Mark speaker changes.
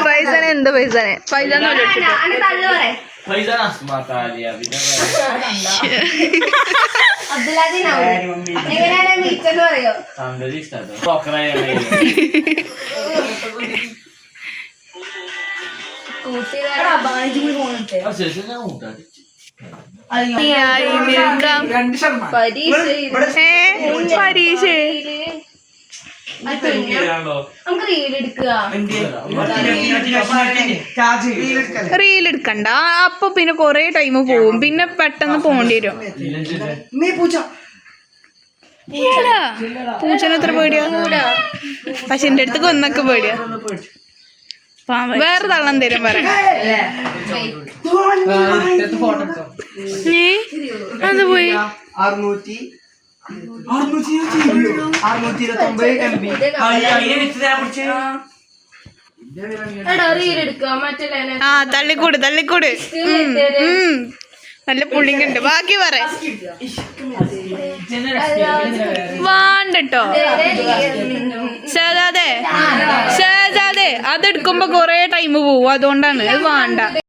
Speaker 1: ഫൈസാനെ എന്ത് ഫൈസാനെ പരീക്ഷ റീൽ എടുക്കണ്ട. അപ്പൊ പിന്നെ കൊറേ ടൈം പോവും, പിന്നെ പെട്ടെന്ന് പോണ്ടി വരും. പൂച്ചനെ എത്ര പേടിയാ? പക്ഷെ എന്റെ അടുത്ത് കൊന്നൊക്കെ പേടിയാ. വേറെ തള്ളം തരും പറയാം. അത് പോയി തള്ളിക്കൂട് നല്ല പുള്ളിങ് ഉണ്ട്. ബാക്കി പറയാ വാണ്ടട്ടോ. ഷഹസാദേ അതെടുക്കുമ്പോ കൊറേ ടൈം പോവും, അതുകൊണ്ടാണ്. അത് വേണ്ട.